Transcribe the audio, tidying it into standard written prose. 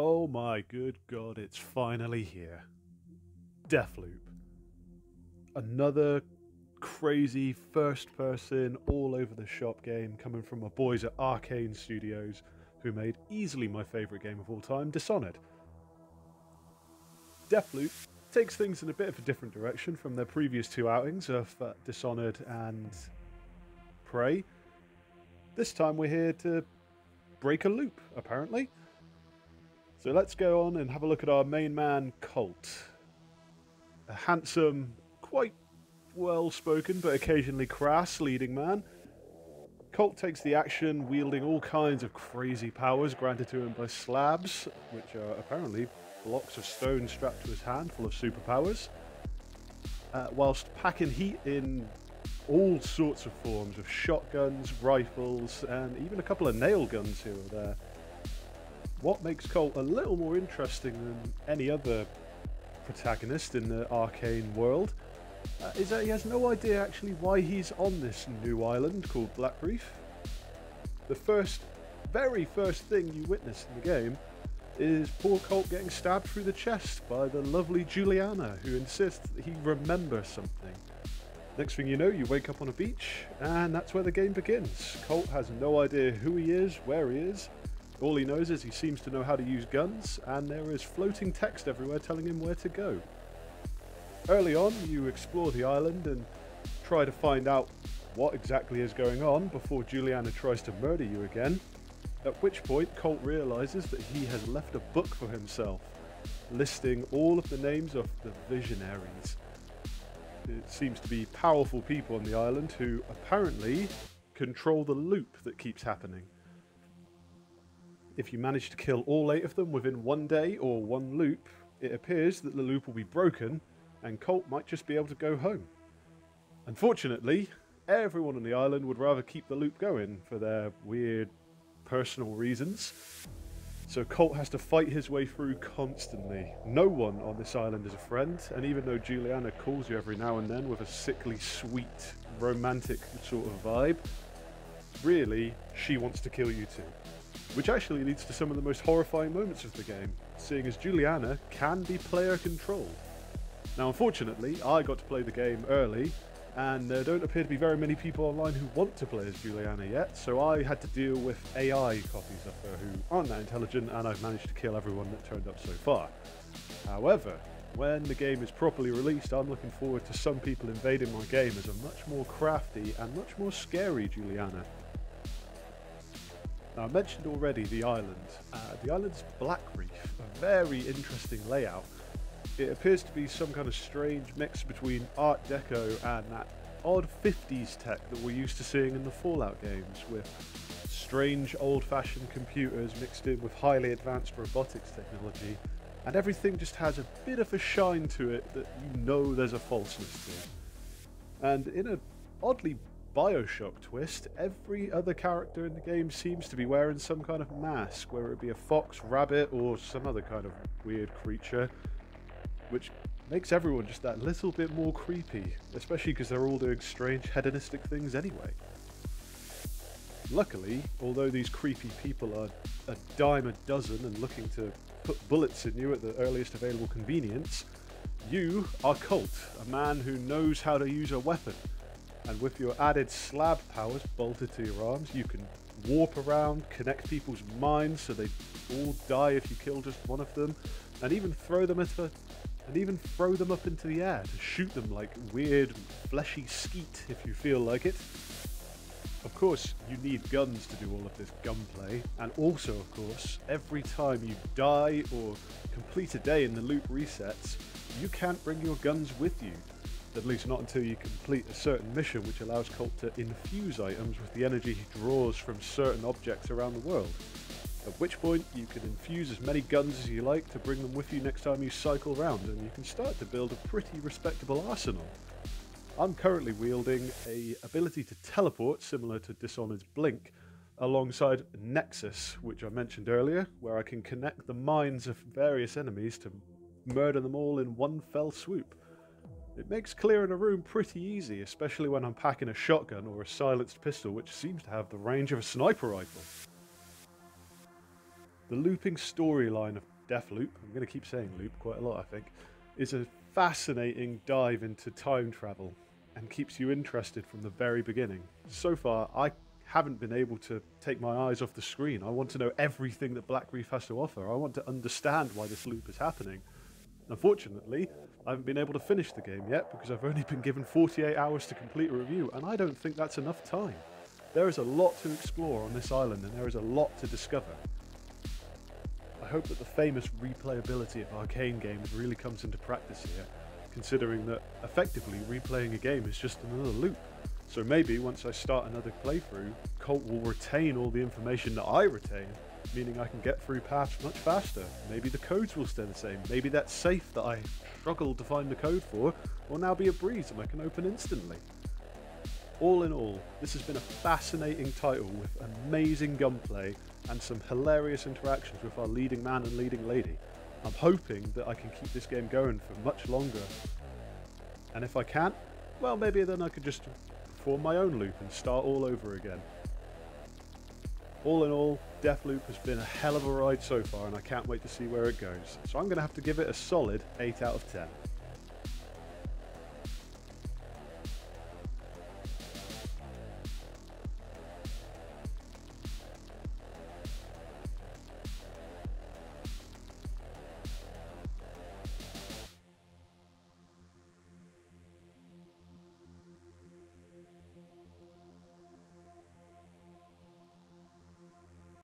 Oh my good god, it's finally here. Deathloop. Another crazy first-person, all-over-the-shop game coming from my boys at Arkane Studios, who made easily my favourite game of all time, Dishonored. Deathloop takes things in a bit of a different direction from their previous two outings of Dishonored and Prey. This time we're here to break a loop, apparently. So let's go on and have a look at our main man, Colt. A handsome, quite well-spoken but occasionally crass leading man. Colt takes the action wielding all kinds of crazy powers granted to him by slabs, which are apparently blocks of stone strapped to his hand full of superpowers, whilst packing heat in all sorts of forms of shotguns, rifles, and even a couple of nail guns here or there. What makes Colt a little more interesting than any other protagonist in the Arkane world is that he has no idea actually why he's on this new island called Black Reef. The very first thing you witness in the game is poor Colt getting stabbed through the chest by the lovely Juliana, who insists that he remembers something. Next thing you know, you wake up on a beach, and that's where the game begins. Colt has no idea who he is, where he is. All he knows is he seems to know how to use guns, and there is floating text everywhere telling him where to go. Early on, you explore the island and try to find out what exactly is going on before Juliana tries to murder you again, at which point Colt realizes that he has left a book for himself, listing all of the names of the Visionaries. It seems to be powerful people on the island who apparently control the loop that keeps happening. If you manage to kill all 8 of them within one day or one loop, it appears that the loop will be broken and Colt might just be able to go home. Unfortunately, everyone on the island would rather keep the loop going for their weird personal reasons, so Colt has to fight his way through constantly. No one on this island is a friend, and even though Juliana calls you every now and then with a sickly sweet, romantic sort of vibe, really, she wants to kill you too. Which actually leads to some of the most horrifying moments of the game, seeing as Juliana can be player controlled. Now unfortunately, I got to play the game early, and there don't appear to be very many people online who want to play as Juliana yet, so I had to deal with AI copies of her who aren't that intelligent, and I've managed to kill everyone that turned up so far. However, when the game is properly released, I'm looking forward to some people invading my game as a much more crafty and much more scary Juliana. Now, I mentioned already the island. The island's Black Reef, a very interesting layout. It appears to be some kind of strange mix between Art Deco and that odd 50s tech that we're used to seeing in the Fallout games, with strange old-fashioned computers mixed in with highly advanced robotics technology, and everything just has a bit of a shine to it that you know there's a falseness to. And in an oddly Bioshock twist, every other character in the game seems to be wearing some kind of mask, whether it be a fox, rabbit, or some other kind of weird creature, which makes everyone just that little bit more creepy, especially because they're all doing strange hedonistic things anyway. Luckily, although these creepy people are a dime a dozen and looking to put bullets in you at the earliest available convenience, you are Colt, a man who knows how to use a weapon. And with your added slab powers bolted to your arms, you can warp around, connect people's minds so they all die if you kill just one of them, and even throw them up into the air to shoot them like weird fleshy skeet if you feel like it. Of course, you need guns to do all of this gunplay, and also, of course, every time you die or complete a day in the loop resets, you can't bring your guns with you. At least not until you complete a certain mission which allows Colt to infuse items with the energy he draws from certain objects around the world. At which point you can infuse as many guns as you like to bring them with you next time you cycle around, and you can start to build a pretty respectable arsenal. I'm currently wielding an ability to teleport similar to Dishonored's Blink, alongside Nexus, which I mentioned earlier, where I can connect the minds of various enemies to murder them all in one fell swoop. It makes clearing a room pretty easy, especially when I'm packing a shotgun or a silenced pistol, which seems to have the range of a sniper rifle. The looping storyline of Deathloop, I'm going to keep saying loop quite a lot I think, is a fascinating dive into time travel and keeps you interested from the very beginning. So far, I haven't been able to take my eyes off the screen. I want to know everything that Black Reef has to offer. I want to understand why this loop is happening. Unfortunately, I haven't been able to finish the game yet because I've only been given 48 hours to complete a review, and I don't think that's enough time. There is a lot to explore on this island, and there is a lot to discover. I hope that the famous replayability of Arkane games really comes into practice here, considering that effectively replaying a game is just another loop. So maybe once I start another playthrough, Colt will retain all the information that I retain, meaning I can get through paths much faster. Maybe the codes will stay the same. Maybe that safe that I struggled to find the code for will now be a breeze and I can open instantly. All in all, this has been a fascinating title with amazing gunplay and some hilarious interactions with our leading man and leading lady. I'm hoping that I can keep this game going for much longer. And if I can't, well, maybe then I could just form my own loop and start all over again. All in all, Deathloop has been a hell of a ride so far, and I can't wait to see where it goes. So I'm going to have to give it a solid 8 out of 10.